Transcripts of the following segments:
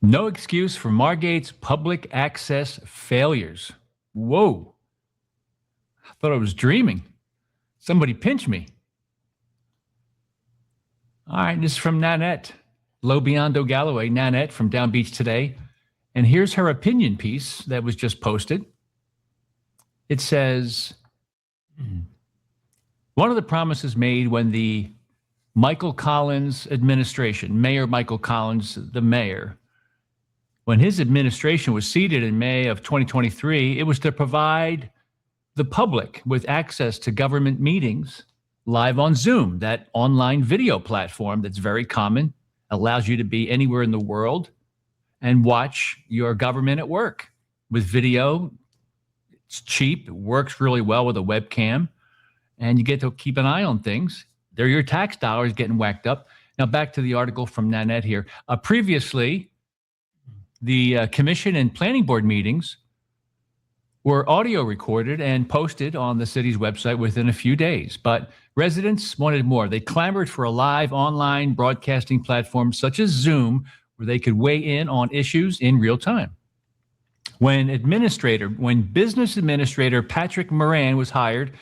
No excuse for Margate's public access failures. Whoa. I thought I was dreaming. Somebody pinch me. All right, this is from Nanette. Lobiondo Galloway, Nanette from Down Beach Today. And here's her opinion piece that was just posted. It says, one of the promises made when the Michael Collins administration, Mayor Michael Collins, the mayor, when his administration was seated in May of 2023, it was to provide the public with access to government meetings live on Zoom, that online video platform that's very common, allows you to be anywhere in the world and watch your government at work with video. It's cheap. It works really well with a webcam, and you get to keep an eye on things. They're your tax dollars getting whacked up. Now, back to the article from Nanette here. Previously, the commission and planning board meetings were audio recorded and posted on the city's website within a few days. But residents wanted more. They clamored for a live online broadcasting platform such as Zoom, where they could weigh in on issues in real time. When business administrator Patrick Moran was hired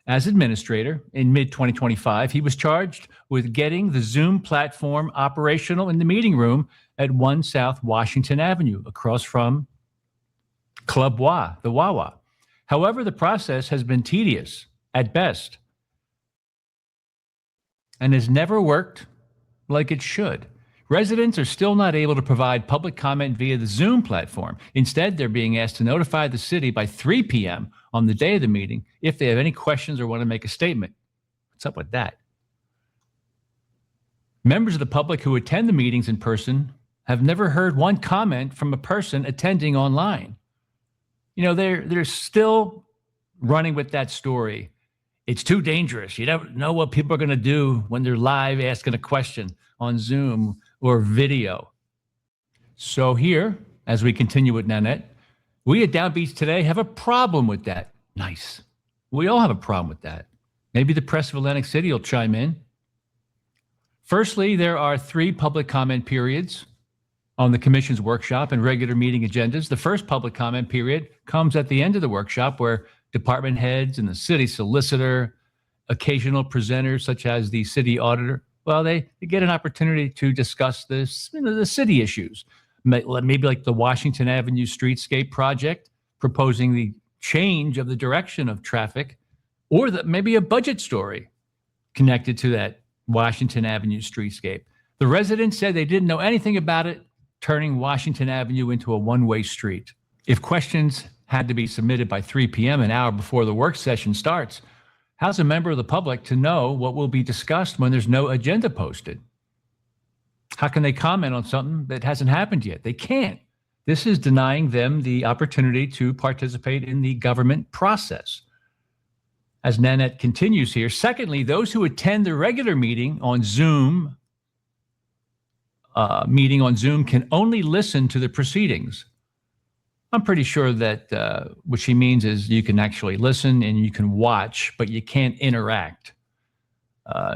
as administrator in mid-2025, he was charged with getting the Zoom platform operational in the meeting room at 1 South Washington Avenue, across from Club Wa, the Wawa. However, the process has been tedious at best and has never worked like it should. Residents are still not able to provide public comment via the Zoom platform. Instead, they're being asked to notify the city by 3 p.m. on the day of the meeting if they have any questions or want to make a statement. What's up with that? Members of the public who attend the meetings in person have never heard one comment from a person attending online. You know, they're still running with that story. It's too dangerous. You don't know what people are going to do when they're live asking a question on Zoom or video. So here, as we continue with Nanette, we at Down Beach Today have a problem with that. Nice. We all have a problem with that. Maybe the press of Atlantic City will chime in. Firstly, there are 3 public comment periods on the commission's workshop and regular meeting agendas. The first public comment period comes at the end of the workshop, where department heads and the city solicitor, occasional presenters such as the city auditor, well, they get an opportunity to discuss this, the city issues. Maybe like the Washington Avenue streetscape project, proposing the change of the direction of traffic, or maybe a budget story connected to that Washington Avenue streetscape. The residents said they didn't know anything about it, turning Washington Avenue into a one-way street. If questions had to be submitted by 3 p.m., an hour before the work session starts, how's a member of the public to know what will be discussed when there's no agenda posted? How can they comment on something that hasn't happened yet? They can't. This is denying them the opportunity to participate in the government process. As Nanette continues here, secondly, those who attend the regular meeting on Zoom can only listen to the proceedings. I'm pretty sure that what she means is you can actually listen and you can watch, but you can't interact.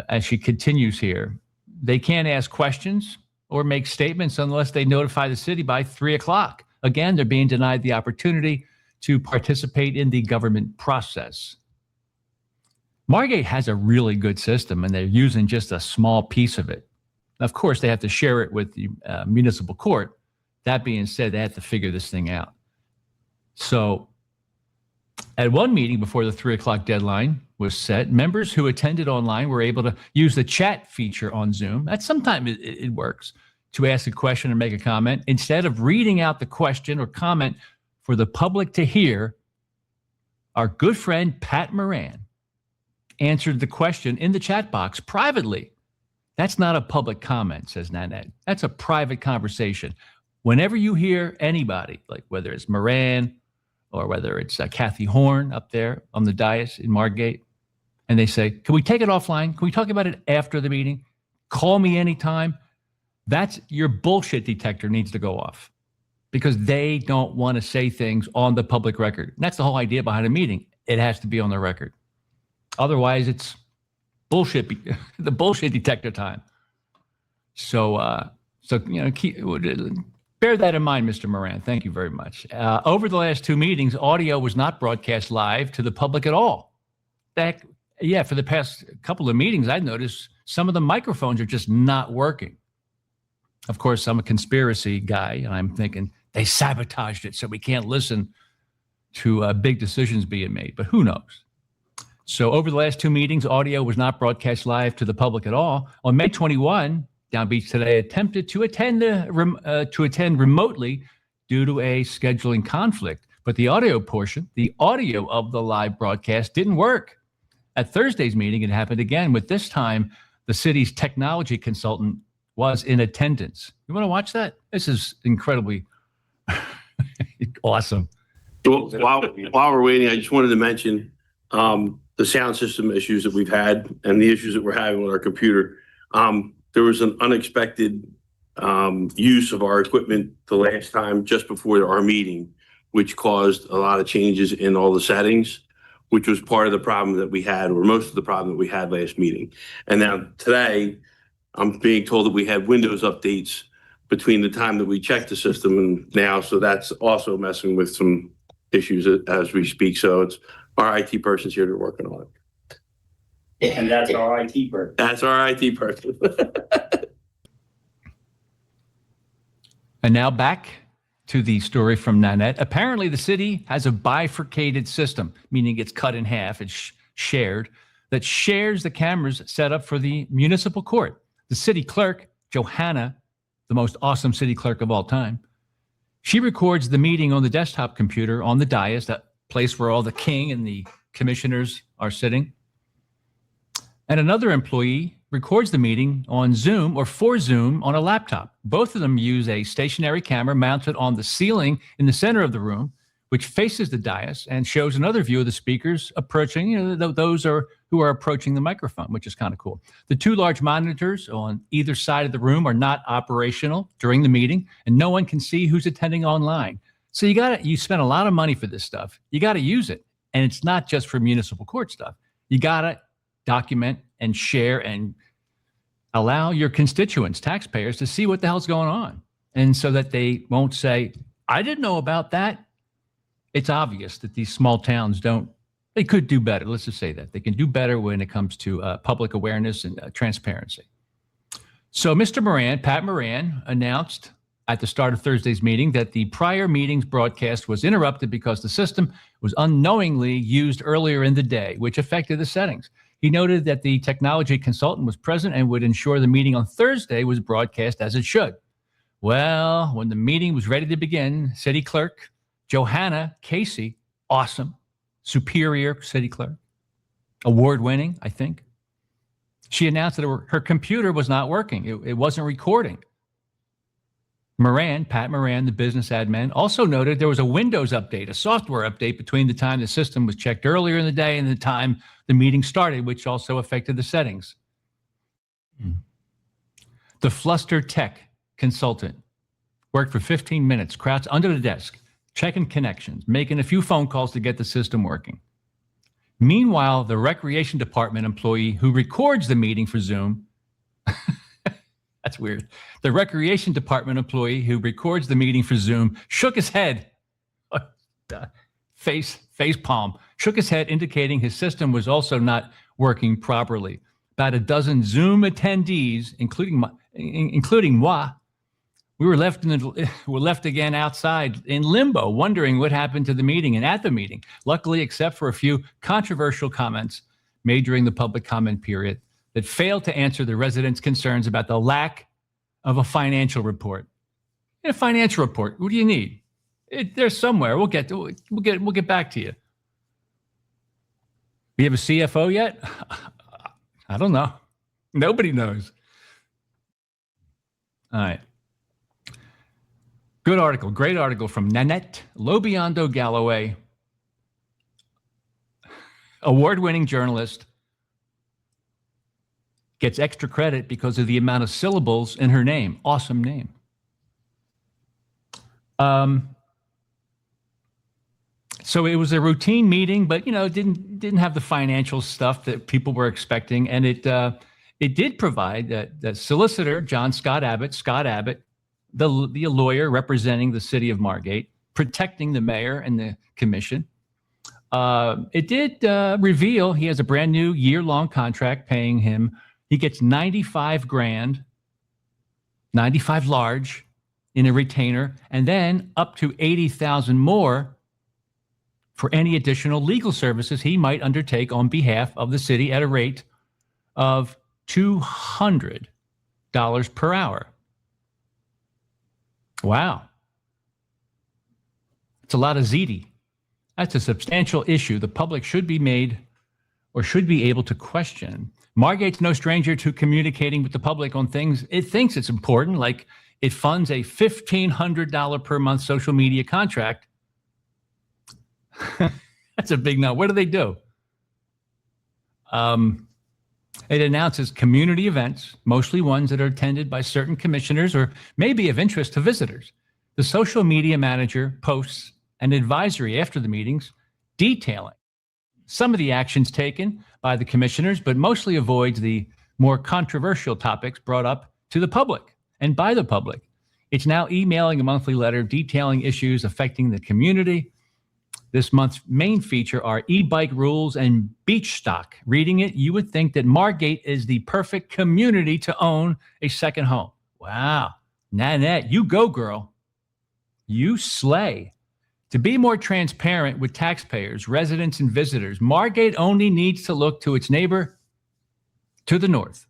As she continues here, they can't ask questions or make statements unless they notify the city by 3 o'clock. Again, they're being denied the opportunity to participate in the government process. Margate has a really good system, and they're using just a small piece of it. Of course, they have to share it with the municipal court. That being said, they have to figure this thing out. So at one meeting before the 3 o'clock deadline was set, members who attended online were able to use the chat feature on Zoom. That sometimes it works, to ask a question or make a comment. Instead of reading out the question or comment for the public to hear, our good friend Pat Moran answered the question in the chat box privately. That's not a public comment, says Nanette. That's a private conversation. Whenever you hear anybody, like whether it's Moran or whether it's Kathy Horn up there on the dais in Margate, and they say, can we take it offline? Can we talk about it after the meeting? Call me anytime. That's your bullshit detector needs to go off, because they don't want to say things on the public record. And that's the whole idea behind a meeting. It has to be on the record. Otherwise, it's bullshit, the bullshit detector time. So Bear that in mind, Mr. Moran. Thank you very much. Over the last 2 meetings, audio was not broadcast live to the public at all. For the past couple of meetings, I noticed some of the microphones are just not working. Of course, I'm a conspiracy guy, and I'm thinking they sabotaged it so we can't listen to big decisions being made, but who knows? So over the last 2 meetings, audio was not broadcast live to the public at all. On May 21, Down Beach Today attempted to attend remotely due to a scheduling conflict, but the audio of the live broadcast didn't work. At Thursday's meeting, it happened again, with this time the city's technology consultant was in attendance. You want to watch that? This is incredibly awesome. Well, while we're waiting, I just wanted to mention the sound system issues that we've had and the issues that we're having with our computer. There was an unexpected use of our equipment the last time just before our meeting, which caused a lot of changes in all the settings, which was part of the problem that we had, or most of the problem that we had last meeting. And now today, I'm being told that we had Windows updates between the time that we checked the system and now, so that's also messing with some issues as we speak. So it's our IT person's here to working on it. And that's our IT person. That's our IT person. And now back to the story from Nanette. Apparently, the city has a bifurcated system, meaning it's cut in half, it's shared, that shares the cameras set up for the municipal court. The city clerk, Johanna, the most awesome city clerk of all time, she records the meeting on the desktop computer on the dais, that place where all the king and the commissioners are sitting. And another employee records the meeting on Zoom or for Zoom on a laptop. Both of them use a stationary camera mounted on the ceiling in the center of the room, which faces the dais and shows another view of the speakers approaching, those who are approaching the microphone, which is kind of cool. The 2 large monitors on either side of the room are not operational during the meeting, and no one can see who's attending online. So you spend a lot of money for this stuff. You got to use it. And it's not just for municipal court stuff. You got to document and share and allow your constituents, taxpayers, to see what the hell's going on. And so that they won't say, I didn't know about that. It's obvious that these small towns they could do better. Let's just say that. They can do better when it comes to public awareness and transparency. So Mr. Moran, Pat Moran, announced at the start of Thursday's meeting that the prior meeting's broadcast was interrupted because the system was unknowingly used earlier in the day, which affected the settings. He noted that the technology consultant was present and would ensure the meeting on Thursday was broadcast as it should. Well, when the meeting was ready to begin, city clerk Johanna Casey, awesome, superior city clerk, award-winning, I think, she announced that her computer was not working. It wasn't recording. Pat Moran, the business admin, also noted there was a Windows update, a software update between the time the system was checked earlier in the day and the time the meeting started, which also affected the settings. The Fluster Tech consultant worked for 15 minutes, crouched under the desk, checking connections, making a few phone calls to get the system working. Meanwhile, the recreation department employee who records the meeting for Zoom, that's weird. The recreation department employee who records the meeting for Zoom shook his head, face palm, shook his head, indicating his system was also not working properly. About a dozen Zoom attendees, including moi, we were left again outside in limbo, wondering what happened to the meeting and at the meeting. Luckily, except for a few controversial comments made during the public comment period that failed to answer the residents' concerns about the lack of a financial report. A financial report, what do you need? There's somewhere. We'll get back to you. We have a CFO yet? I don't know. Nobody knows. All right. Good article, great article from Nanette Lobiondo Galloway, award-winning journalist, gets extra credit because of the amount of syllables in her name. Awesome name. So it was a routine meeting, but didn't have the financial stuff that people were expecting, and it did provide that solicitor Scott Abbott the lawyer representing the city of Margate, protecting the mayor and the commission. It did reveal he has a brand new year-long contract paying him. He gets 95 grand, 95 large in a retainer, and then up to 80,000 more for any additional legal services he might undertake on behalf of the city at a rate of $200 per hour. Wow. It's a lot of ZD. That's a substantial issue the public should be made or should be able to question. Margate's no stranger to communicating with the public on things it thinks it's important, like it funds a $1,500 per month social media contract. That's a big no. What do? It announces community events, mostly ones that are attended by certain commissioners or maybe of interest to visitors. The social media manager posts an advisory after the meetings detailing some of the actions taken by the commissioners, but mostly avoids the more controversial topics brought up to the public and by the public. It's now emailing a monthly letter detailing issues affecting the community. This month's main feature are e-bike rules and beach stock. Reading it, you would think that Margate is the perfect community to own a second home. Wow. Nanette, you go, girl. You slay. To be more transparent with taxpayers, residents, and visitors, Margate only needs to look to its neighbor to the north,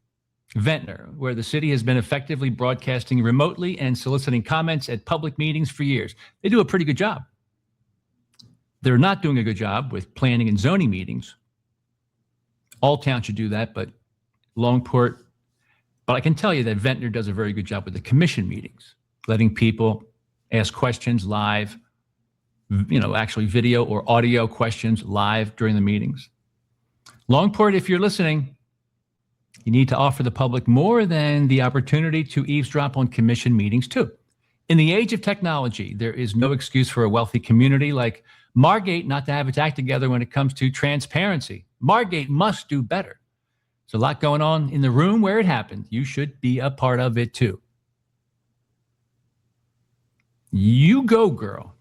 Ventnor, where the city has been effectively broadcasting remotely and soliciting comments at public meetings for years. They do a pretty good job. They're not doing a good job with planning and zoning meetings. All towns should do that, but Longport. But I can tell you that Ventnor does a very good job with the commission meetings, letting people ask questions live, actually video or audio questions live during the meetings. Longport, if you're listening, you need to offer the public more than the opportunity to eavesdrop on commission meetings too. In the age of technology, there is no excuse for a wealthy community like Margate not to have its act together when it comes to transparency. Margate must do better. There's a lot going on in the room where it happened. You should be a part of it too. You go, girl.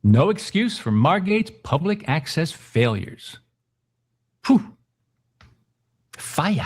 No excuse for Margate's public access failures. Whew. Fire.